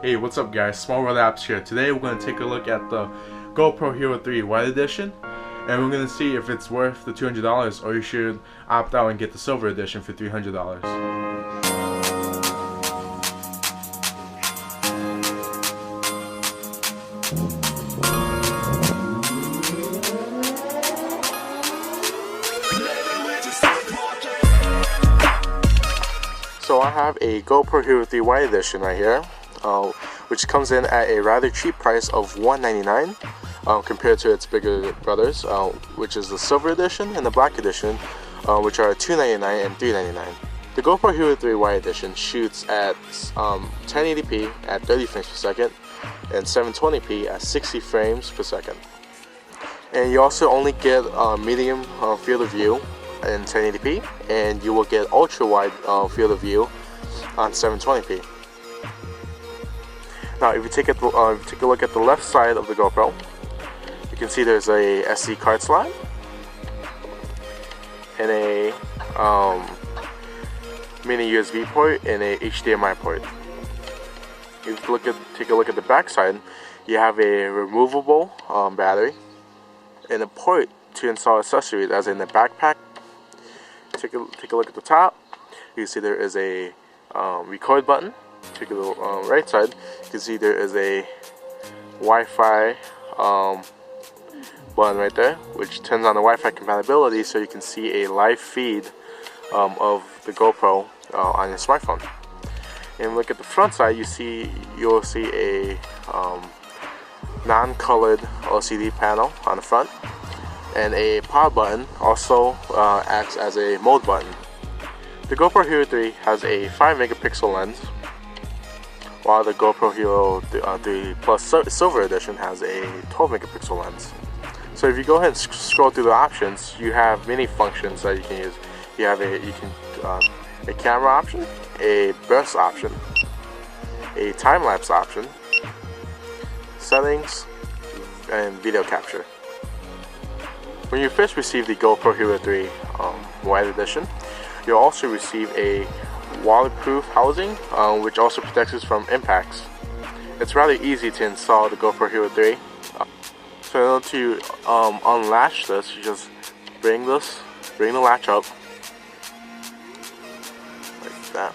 Hey, what's up guys, Small World Apps here. Today we're going to take a look at the GoPro Hero 3 White Edition, and we're going to see if it's worth the $200 or you should opt out and get the Silver Edition for $300. So I have a GoPro Hero 3 White Edition right here, which comes in at a rather cheap price of $199 compared to its bigger brothers, which is the Silver Edition and the Black Edition, which are $299 and $399. The GoPro Hero 3 White Edition shoots at 1080p at 30 frames per second and 720p at 60 frames per second. And you also only get medium field of view in 1080p, and you will get ultra wide field of view on 720p. Now, if you take a look at the left side of the GoPro, you can see there's a SD card slot and a mini USB port and a HDMI port. If you take a look at the back side, you have a removable battery and a port to install accessories, as in the backpack. Take a look at the top. You can see there is a record button. Take a look on the right side. You can see there is a Wi-Fi button right there, which turns on the Wi-Fi compatibility, so you can see a live feed of the GoPro on your smartphone. And look at the front side. You'll see a non-colored LCD panel on the front, and a power button also acts as a mode button. The GoPro Hero 3 has a 5 megapixel lens, while the GoPro Hero 3 Plus Silver Edition has a 12 megapixel lens. So if you go ahead and scroll through the options, you have many functions that you can use. You have a camera option, a burst option, a time-lapse option, settings, and video capture. When you first receive the GoPro Hero 3 White Edition, you'll also receive a waterproof housing, which also protects us from impacts. It's rather easy to install the GoPro Hero 3. So in order to unlatch this, you just bring the latch up like that,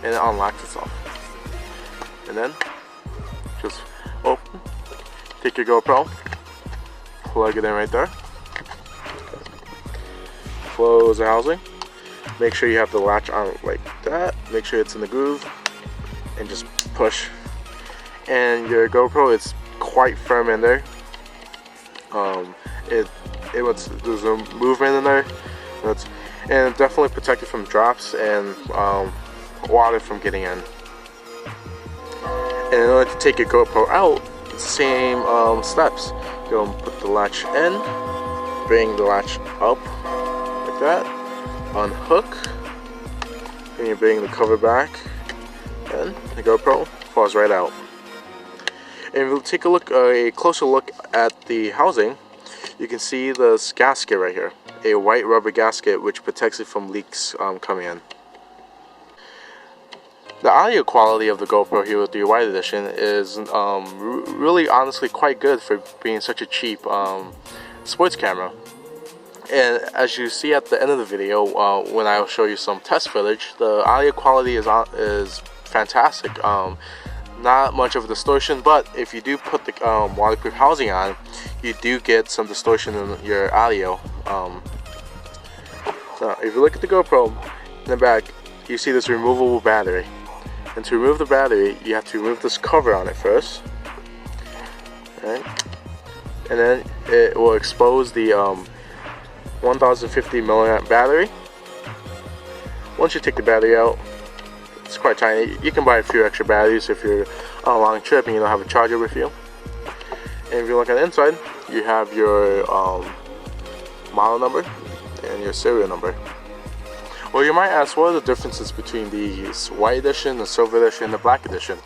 and it unlocks itself. And then just open, take your GoPro, plug it in right there, close the housing, make sure you have the latch on like that, make sure it's in the groove, and just push, and your GoPro is quite firm in there. There's a movement in there, and definitely protected from drops and water from getting in. And in order to take your GoPro out, same steps. Go and put the latch in, bring the latch up like that, unhook, and you bring the cover back, and the GoPro falls right out. And if you take a closer look at the housing, you can see this gasket right here, a white rubber gasket which protects it from leaks coming in. The audio quality of the GoPro Hero 3 White Edition is really honestly quite good for being such a cheap sports camera. And as you see at the end of the video, when I'll show you some test footage, the audio quality is fantastic. Not much of a distortion, but if you do put the waterproof housing on, you do get some distortion in your audio. So if you look at the GoPro in the back, you see this removable battery. And to remove the battery, you have to remove this cover on it first. Right? And then it will expose the 1050 milliamp battery. Once you take the battery out, it's quite tiny. You can buy a few extra batteries if you're on a long trip and you don't have a charger with you. And if you look at the inside, you have your model number and your serial number. Well, you might ask, what are the differences between the White Edition, the Silver Edition, and the Black Edition?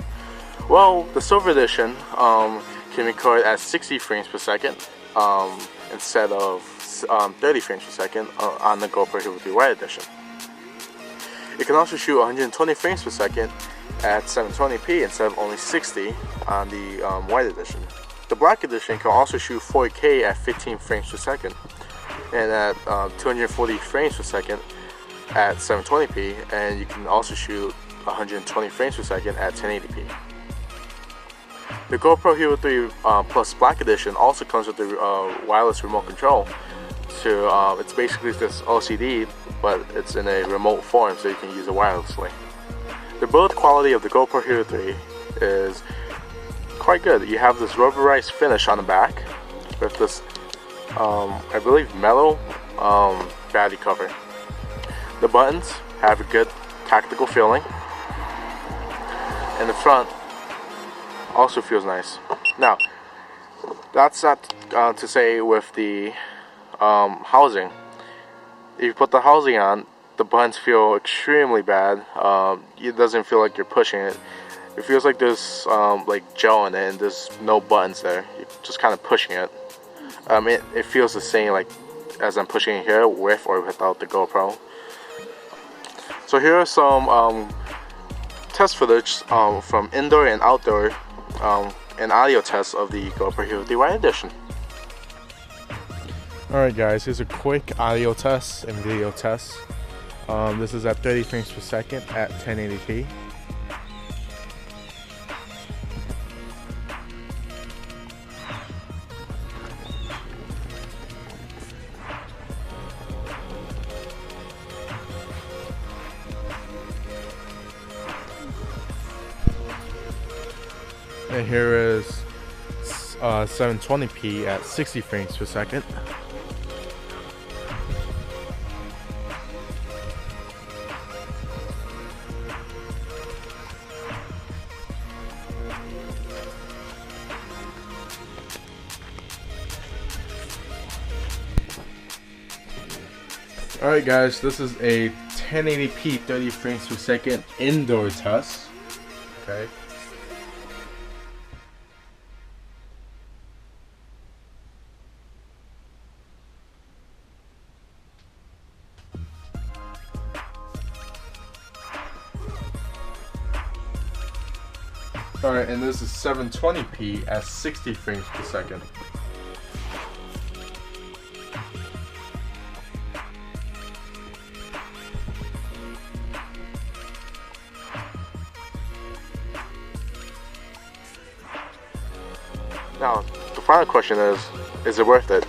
Well, the Silver Edition can record at 60 frames per second instead of 30 frames per second on the GoPro Hero 3 White Edition. It can also shoot 120 frames per second at 720p instead of only 60 on the white edition. The black edition can also shoot 4K at 15 frames per second and at 240 frames per second at 720p, and you can also shoot 120 frames per second at 1080p. The GoPro Hero 3 Plus Black Edition also comes with the wireless remote control. So it's basically this LCD, but it's in a remote form, so you can use it wirelessly. The build quality of the GoPro Hero 3 is quite good. You have this rubberized finish on the back with this, I believe, metal body cover. The buttons have a good tactical feeling, and the front also feels nice. Now, that's not to say with the housing. If you put the housing on, the buttons feel extremely bad. It doesn't feel like you're pushing it. It feels like there's like gel in it and there's no buttons there. You're just kind of pushing it. It feels the same like as I'm pushing it here, with or without the GoPro. So here are some test footage from indoor and outdoor and audio tests of the GoPro Hero 3 White Edition. Alright guys, here's a quick audio test and video test. This is at 30 frames per second at 1080p. And here is 720p at 60 frames per second. Alright guys, this is a 1080p 30 frames per second indoor test. Okay. Alright, and this is 720p at 60 frames per second. Now, the final question is it worth it?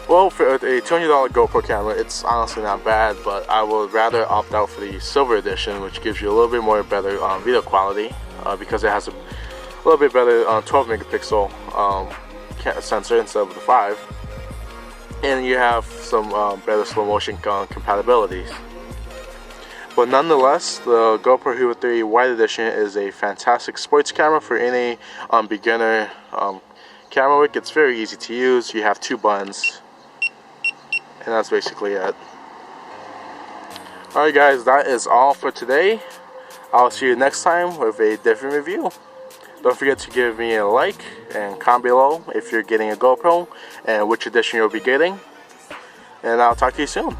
Well, for a $200 GoPro camera, it's honestly not bad, but I would rather opt out for the silver edition, which gives you a little bit more better video quality because it has a little bit better 12 megapixel sensor instead of the 5, and you have some better slow motion compatibilities. But nonetheless, the GoPro Hero 3 White Edition is a fantastic sports camera for any beginner camera work. It's very easy to use. You have 2 buttons, and that's basically it. Alright guys, that is all for today. I'll see you next time with a different review. Don't forget to give me a like and comment below if you're getting a GoPro and which edition you'll be getting. And I'll talk to you soon.